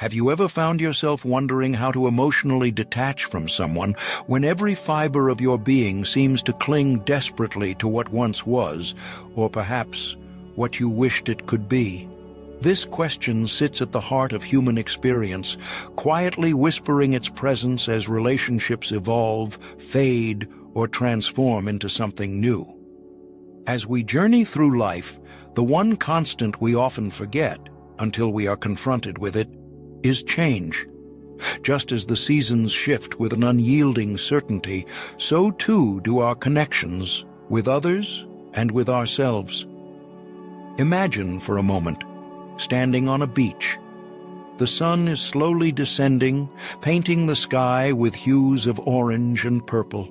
Have you ever found yourself wondering how to emotionally detach from someone when every fiber of your being seems to cling desperately to what once was, or perhaps what you wished it could be? This question sits at the heart of human experience, quietly whispering its presence as relationships evolve, fade, or transform into something new. As we journey through life, the one constant we often forget, until we are confronted with it, is change. Just as the seasons shift with an unyielding certainty, so too do our connections with others and with ourselves. Imagine for a moment, standing on a beach. The sun is slowly descending, painting the sky with hues of orange and purple.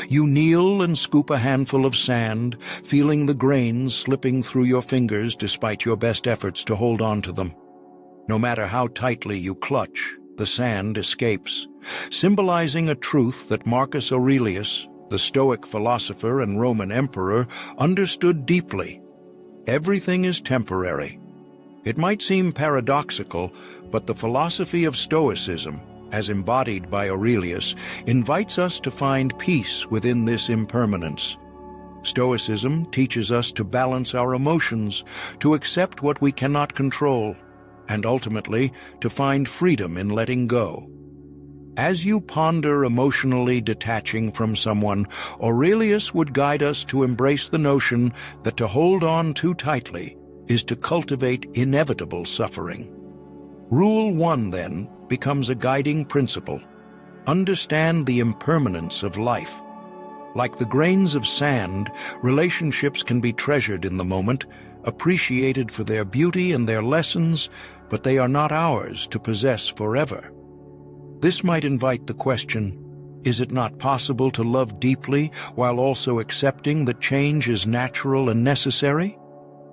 You kneel and scoop a handful of sand, feeling the grains slipping through your fingers despite your best efforts to hold on to them. No matter how tightly you clutch, the sand escapes, symbolizing a truth that Marcus Aurelius, the Stoic philosopher and Roman emperor, understood deeply. Everything is temporary. It might seem paradoxical, but the philosophy of Stoicism, as embodied by Aurelius, invites us to find peace within this impermanence. Stoicism teaches us to balance our emotions, to accept what we cannot control, and ultimately to find freedom in letting go. As you ponder emotionally detaching from someone, Aurelius would guide us to embrace the notion that to hold on too tightly is to cultivate inevitable suffering. Rule 1, then, becomes a guiding principle. Understand the impermanence of life. Like the grains of sand, relationships can be treasured in the moment, appreciated for their beauty and their lessons, but they are not ours to possess forever. This might invite the question, is it not possible to love deeply while also accepting that change is natural and necessary?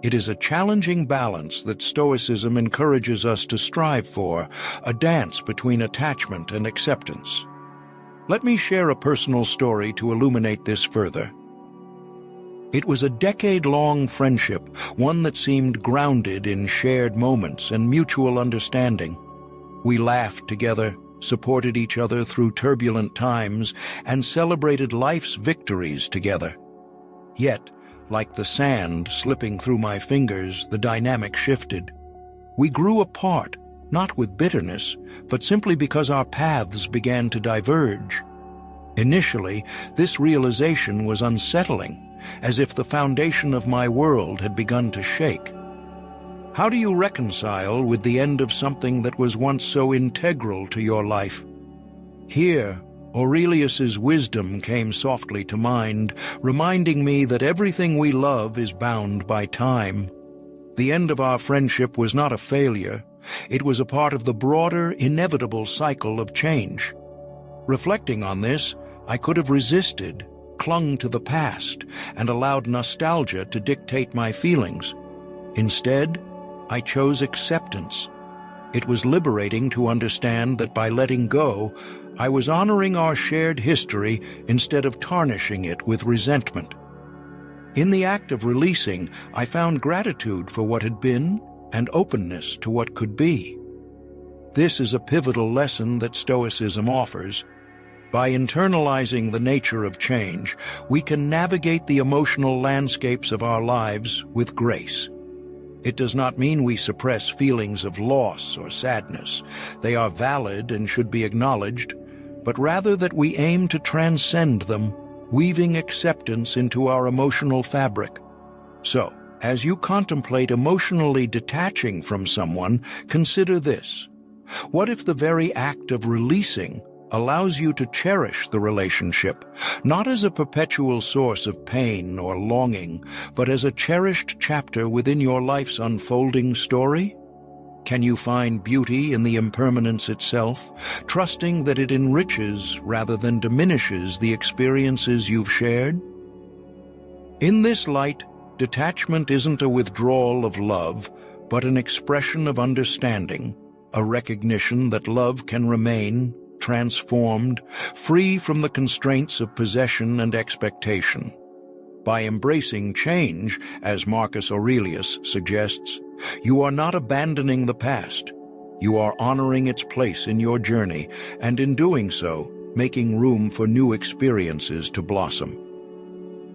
It is a challenging balance that Stoicism encourages us to strive for, a dance between attachment and acceptance. Let me share a personal story to illuminate this further. It was a decade-long friendship, one that seemed grounded in shared moments and mutual understanding. We laughed together, supported each other through turbulent times, and celebrated life's victories together. Yet, like the sand slipping through my fingers, the dynamic shifted. We grew apart, not with bitterness, but simply because our paths began to diverge. Initially, this realization was unsettling, as if the foundation of my world had begun to shake. How do you reconcile with the end of something that was once so integral to your life? Here, Aurelius's wisdom came softly to mind, reminding me that everything we love is bound by time. The end of our friendship was not a failure. It was a part of the broader, inevitable cycle of change. Reflecting on this, I could have resisted, clung to the past, and allowed nostalgia to dictate my feelings. Instead, I chose acceptance. It was liberating to understand that by letting go, I was honoring our shared history instead of tarnishing it with resentment. In the act of releasing, I found gratitude for what had been and openness to what could be. This is a pivotal lesson that Stoicism offers. By internalizing the nature of change, we can navigate the emotional landscapes of our lives with grace. It does not mean we suppress feelings of loss or sadness. They are valid and should be acknowledged, but rather that we aim to transcend them, weaving acceptance into our emotional fabric. So, as you contemplate emotionally detaching from someone, consider this. What if the very act of releasing allows you to cherish the relationship, not as a perpetual source of pain or longing, but as a cherished chapter within your life's unfolding story? Can you find beauty in the impermanence itself, trusting that it enriches rather than diminishes the experiences you've shared? In this light, detachment isn't a withdrawal of love, but an expression of understanding, a recognition that love can remain transformed, free from the constraints of possession and expectation. By embracing change, as Marcus Aurelius suggests, you are not abandoning the past. You are honoring its place in your journey, and in doing so, making room for new experiences to blossom.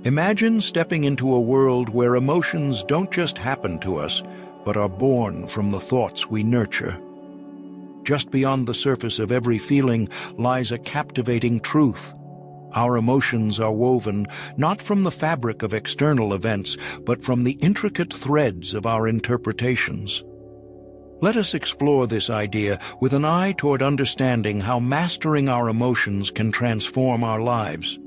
Imagine stepping into a world where emotions don't just happen to us, but are born from the thoughts we nurture. Just beyond the surface of every feeling lies a captivating truth. Our emotions are woven not from the fabric of external events, but from the intricate threads of our interpretations. Let us explore this idea with an eye toward understanding how mastering our emotions can transform our lives.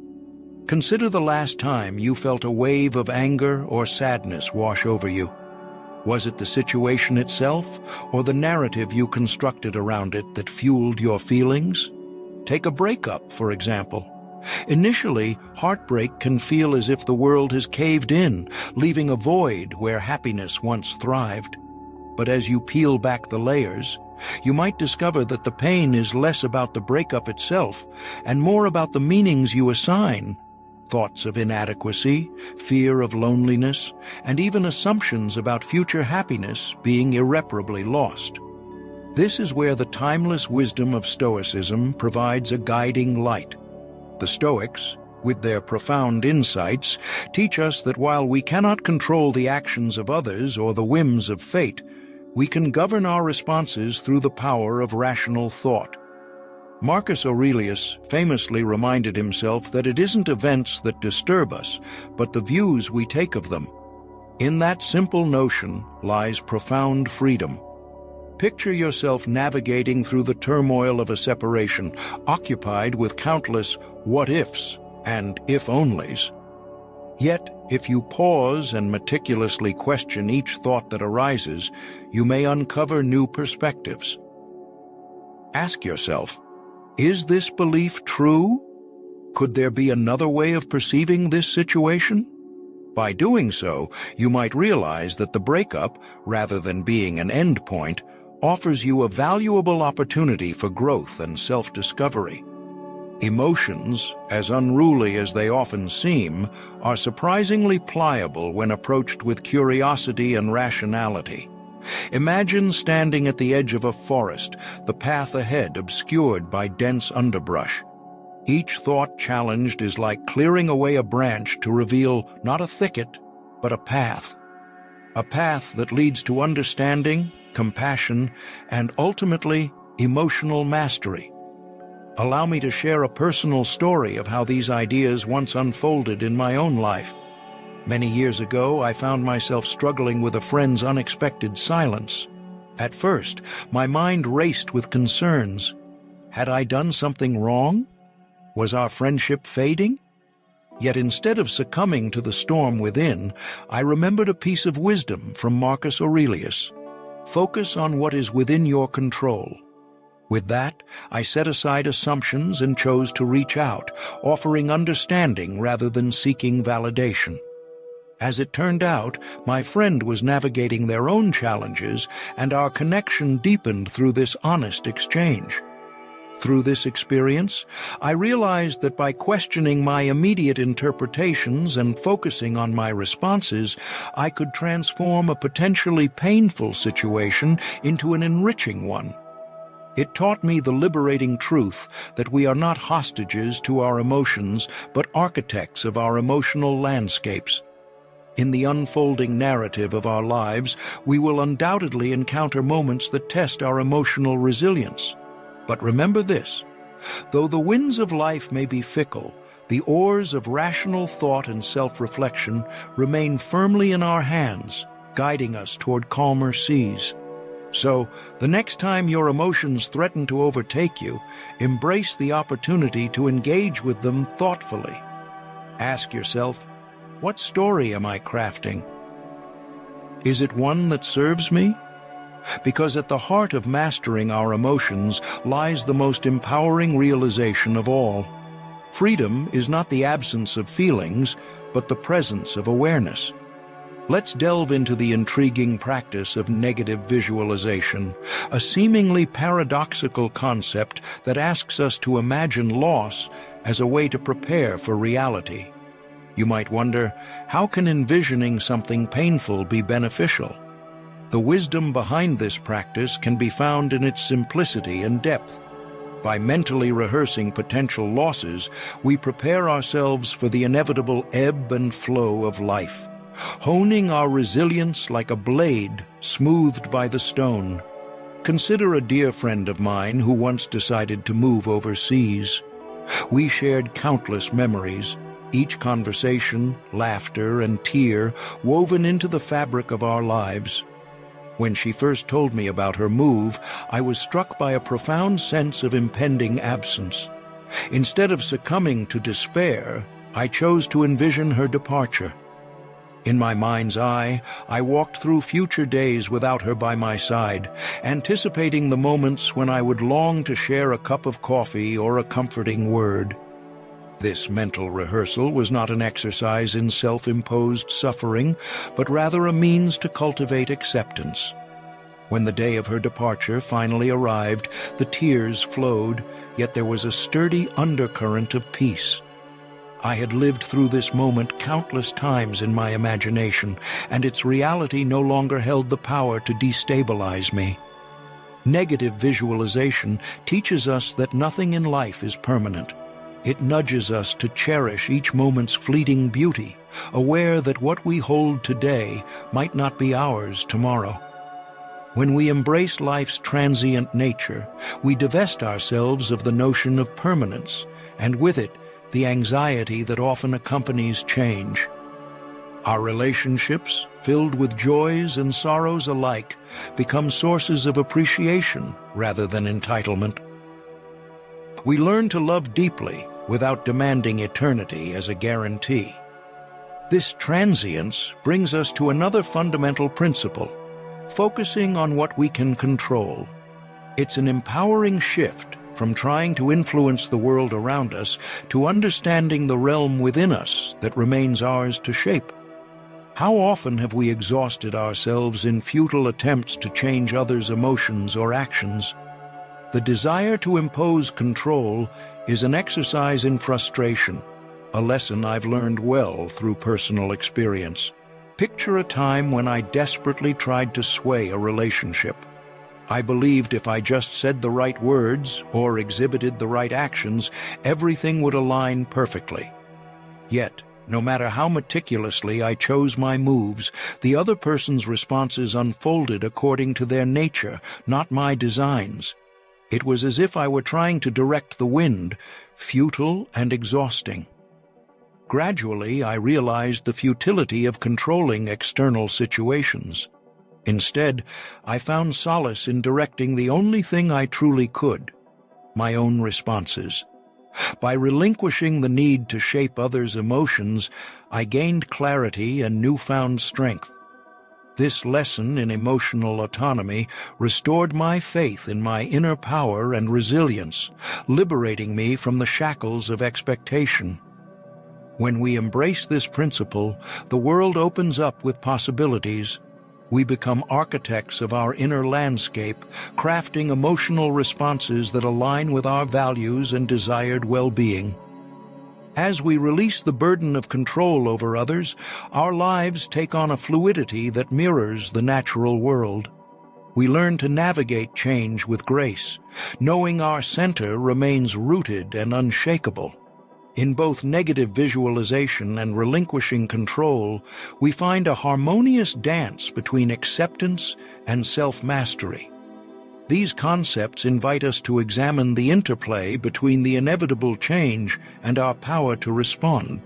Consider the last time you felt a wave of anger or sadness wash over you. Was it the situation itself, or the narrative you constructed around it that fueled your feelings? Take a breakup, for example. Initially, heartbreak can feel as if the world has caved in, leaving a void where happiness once thrived. But as you peel back the layers, you might discover that the pain is less about the breakup itself and more about the meanings you assign. Thoughts of inadequacy, fear of loneliness, and even assumptions about future happiness being irreparably lost. This is where the timeless wisdom of Stoicism provides a guiding light. The Stoics, with their profound insights, teach us that while we cannot control the actions of others or the whims of fate, we can govern our responses through the power of rational thought. Marcus Aurelius famously reminded himself that it isn't events that disturb us, but the views we take of them. In that simple notion lies profound freedom. Picture yourself navigating through the turmoil of a separation, occupied with countless what-ifs and if-onlys. Yet, if you pause and meticulously question each thought that arises, you may uncover new perspectives. Ask yourself, is this belief true? Could there be another way of perceiving this situation? By doing so, you might realize that the breakup, rather than being an end point, offers you a valuable opportunity for growth and self-discovery. Emotions, as unruly as they often seem, are surprisingly pliable when approached with curiosity and rationality. Imagine standing at the edge of a forest, the path ahead obscured by dense underbrush. Each thought challenged is like clearing away a branch to reveal not a thicket, but a path. A path that leads to understanding, compassion, and ultimately, emotional mastery. Allow me to share a personal story of how these ideas once unfolded in my own life. Many years ago, I found myself struggling with a friend's unexpected silence. At first, my mind raced with concerns. Had I done something wrong? Was our friendship fading? Yet instead of succumbing to the storm within, I remembered a piece of wisdom from Marcus Aurelius. Focus on what is within your control. With that, I set aside assumptions and chose to reach out, offering understanding rather than seeking validation. As it turned out, my friend was navigating their own challenges, and our connection deepened through this honest exchange. Through this experience, I realized that by questioning my immediate interpretations and focusing on my responses, I could transform a potentially painful situation into an enriching one. It taught me the liberating truth that we are not hostages to our emotions, but architects of our emotional landscapes. In the unfolding narrative of our lives, we will undoubtedly encounter moments that test our emotional resilience. But remember this, though the winds of life may be fickle, the oars of rational thought and self-reflection remain firmly in our hands, guiding us toward calmer seas. So, the next time your emotions threaten to overtake you, embrace the opportunity to engage with them thoughtfully. Ask yourself, what story am I crafting? Is it one that serves me? Because at the heart of mastering our emotions lies the most empowering realization of all. Freedom is not the absence of feelings, but the presence of awareness. Let's delve into the intriguing practice of negative visualization, a seemingly paradoxical concept that asks us to imagine loss as a way to prepare for reality. You might wonder, how can envisioning something painful be beneficial? The wisdom behind this practice can be found in its simplicity and depth. By mentally rehearsing potential losses, we prepare ourselves for the inevitable ebb and flow of life, honing our resilience like a blade smoothed by the stone. Consider a dear friend of mine who once decided to move overseas. We shared countless memories, each conversation, laughter, and tear woven into the fabric of our lives. When she first told me about her move, I was struck by a profound sense of impending absence. Instead of succumbing to despair, I chose to envision her departure. In my mind's eye, I walked through future days without her by my side, anticipating the moments when I would long to share a cup of coffee or a comforting word. This mental rehearsal was not an exercise in self-imposed suffering, but rather a means to cultivate acceptance. When the day of her departure finally arrived, the tears flowed, yet there was a sturdy undercurrent of peace. I had lived through this moment countless times in my imagination, and its reality no longer held the power to destabilize me. Negative visualization teaches us that nothing in life is permanent. It nudges us to cherish each moment's fleeting beauty, aware that what we hold today might not be ours tomorrow. When we embrace life's transient nature, we divest ourselves of the notion of permanence, and with it, the anxiety that often accompanies change. Our relationships, filled with joys and sorrows alike, become sources of appreciation rather than entitlement. We learn to love deeply without demanding eternity as a guarantee. This transience brings us to another fundamental principle: focusing on what we can control. It's an empowering shift from trying to influence the world around us to understanding the realm within us that remains ours to shape. How often have we exhausted ourselves in futile attempts to change others' emotions or actions? The desire to impose control is an exercise in frustration, a lesson I've learned well through personal experience. Picture a time when I desperately tried to sway a relationship. I believed if I just said the right words or exhibited the right actions, everything would align perfectly. Yet, no matter how meticulously I chose my moves, the other person's responses unfolded according to their nature, not my designs. It was as if I were trying to direct the wind, futile and exhausting. Gradually, I realized the futility of controlling external situations. Instead, I found solace in directing the only thing I truly could: my own responses. By relinquishing the need to shape others' emotions, I gained clarity and newfound strength. This lesson in emotional autonomy restored my faith in my inner power and resilience, liberating me from the shackles of expectation. When we embrace this principle, the world opens up with possibilities. We become architects of our inner landscape, crafting emotional responses that align with our values and desired well-being. As we release the burden of control over others, our lives take on a fluidity that mirrors the natural world. We learn to navigate change with grace, knowing our center remains rooted and unshakable. In both negative visualization and relinquishing control, we find a harmonious dance between acceptance and self-mastery. These concepts invite us to examine the interplay between the inevitable change and our power to respond.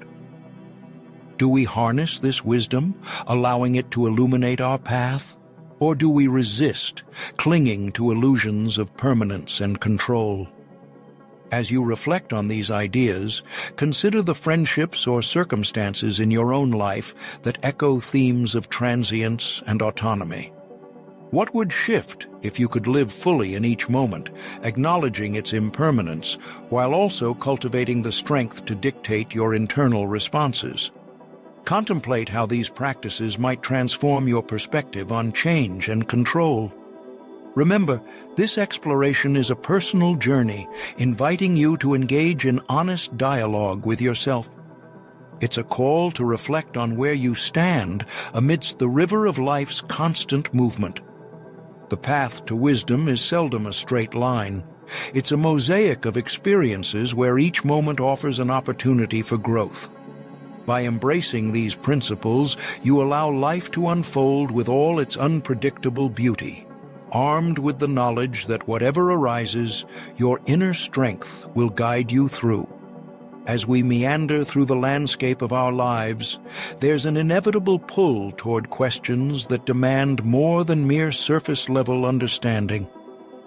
Do we harness this wisdom, allowing it to illuminate our path? Or do we resist, clinging to illusions of permanence and control? As you reflect on these ideas, consider the friendships or circumstances in your own life that echo themes of transience and autonomy. What would shift if you could live fully in each moment, acknowledging its impermanence, while also cultivating the strength to dictate your internal responses? Contemplate how these practices might transform your perspective on change and control. Remember, this exploration is a personal journey, inviting you to engage in honest dialogue with yourself. It's a call to reflect on where you stand amidst the river of life's constant movement. The path to wisdom is seldom a straight line. It's a mosaic of experiences where each moment offers an opportunity for growth. By embracing these principles, you allow life to unfold with all its unpredictable beauty, armed with the knowledge that whatever arises, your inner strength will guide you through. As we meander through the landscape of our lives, there's an inevitable pull toward questions that demand more than mere surface-level understanding.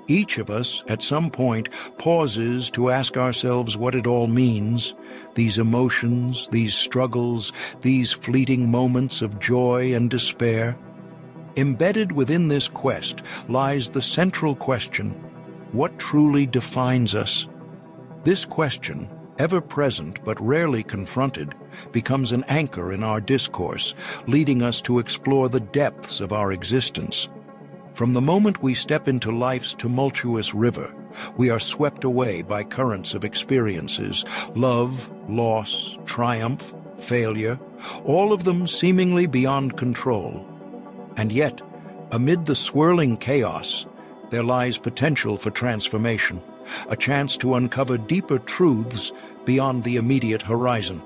Each of us, at some point, pauses to ask ourselves what it all means, these emotions, these struggles, these fleeting moments of joy and despair. Embedded within this quest lies the central question: what truly defines us? This question, ever present but rarely confronted, becomes an anchor in our discourse, leading us to explore the depths of our existence. From the moment we step into life's tumultuous river, we are swept away by currents of experiences, love, loss, triumph, failure, all of them seemingly beyond control. And yet, amid the swirling chaos, there lies potential for transformation, a chance to uncover deeper truths beyond the immediate horizon.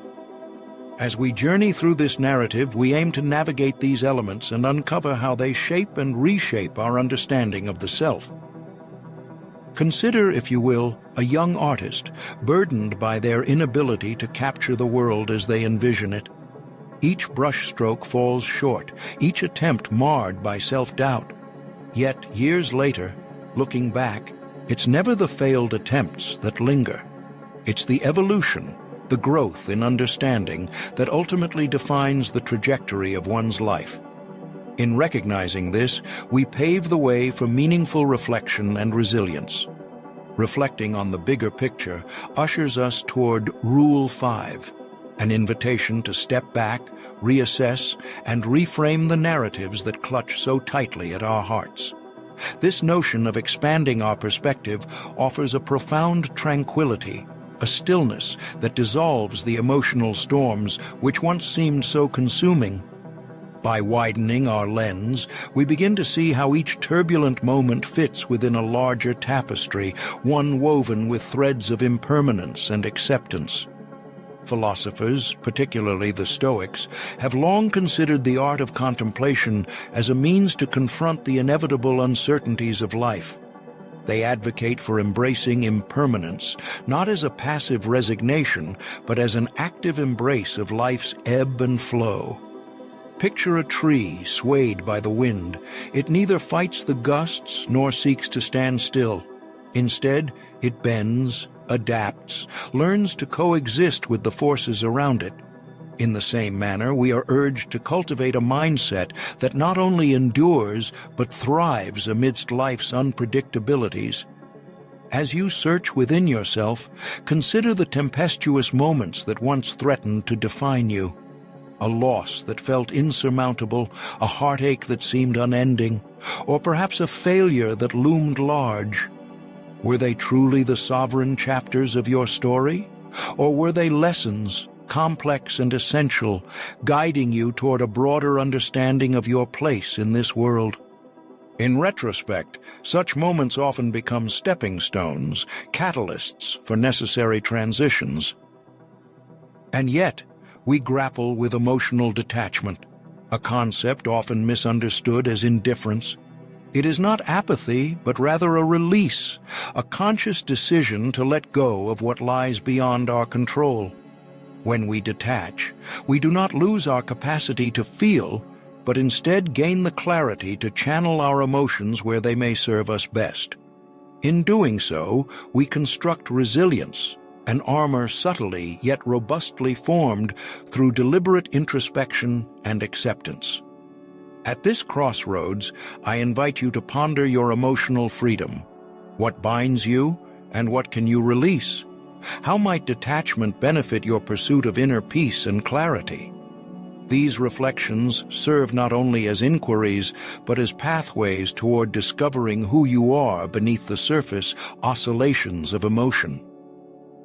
As we journey through this narrative, we aim to navigate these elements and uncover how they shape and reshape our understanding of the self. Consider, if you will, a young artist burdened by their inability to capture the world as they envision it. Each brushstroke falls short, each attempt marred by self-doubt. Yet, years later, looking back, it's never the failed attempts that linger. It's the evolution, the growth in understanding that ultimately defines the trajectory of one's life. In recognizing this, we pave the way for meaningful reflection and resilience. Reflecting on the bigger picture ushers us toward Rule 5, an invitation to step back, reassess, and reframe the narratives that clutch so tightly at our hearts. This notion of expanding our perspective offers a profound tranquility, a stillness that dissolves the emotional storms which once seemed so consuming. By widening our lens, we begin to see how each turbulent moment fits within a larger tapestry, one woven with threads of impermanence and acceptance. Philosophers, particularly the Stoics, have long considered the art of contemplation as a means to confront the inevitable uncertainties of life. They advocate for embracing impermanence, not as a passive resignation, but as an active embrace of life's ebb and flow. Picture a tree swayed by the wind. It neither fights the gusts nor seeks to stand still. Instead, it bends, adapts, learns to coexist with the forces around it. In the same manner, we are urged to cultivate a mindset that not only endures, but thrives amidst life's unpredictabilities. As you search within yourself, consider the tempestuous moments that once threatened to define you. A loss that felt insurmountable, a heartache that seemed unending, or perhaps a failure that loomed large. Were they truly the sovereign chapters of your story? Or were they lessons, complex and essential, guiding you toward a broader understanding of your place in this world? In retrospect, such moments often become stepping stones, catalysts for necessary transitions. And yet, we grapple with emotional detachment, a concept often misunderstood as indifference. It is not apathy, but rather a release, a conscious decision to let go of what lies beyond our control. When we detach, we do not lose our capacity to feel, but instead gain the clarity to channel our emotions where they may serve us best. In doing so, we construct resilience, an armor subtly yet robustly formed through deliberate introspection and acceptance. At this crossroads, I invite you to ponder your emotional freedom. What binds you, and what can you release? How might detachment benefit your pursuit of inner peace and clarity? These reflections serve not only as inquiries, but as pathways toward discovering who you are beneath the surface oscillations of emotion.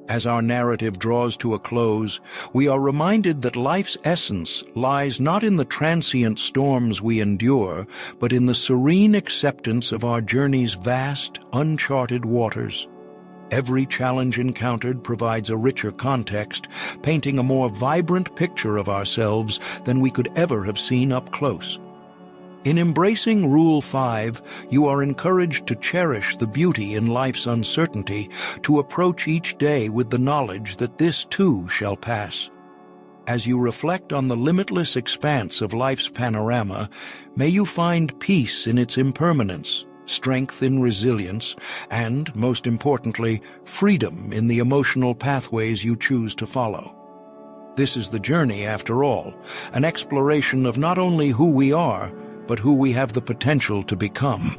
As our narrative draws to a close, we are reminded that life's essence lies not in the transient storms we endure, but in the serene acceptance of our journey's vast, uncharted waters. Every challenge encountered provides a richer context, painting a more vibrant picture of ourselves than we could ever have seen up close. In embracing Rule 5, you are encouraged to cherish the beauty in life's uncertainty, to approach each day with the knowledge that this too shall pass. As you reflect on the limitless expanse of life's panorama, may you find peace in its impermanence, strength in resilience, and, most importantly, freedom in the emotional pathways you choose to follow. This is the journey, after all, an exploration of not only who we are, but who we have the potential to become.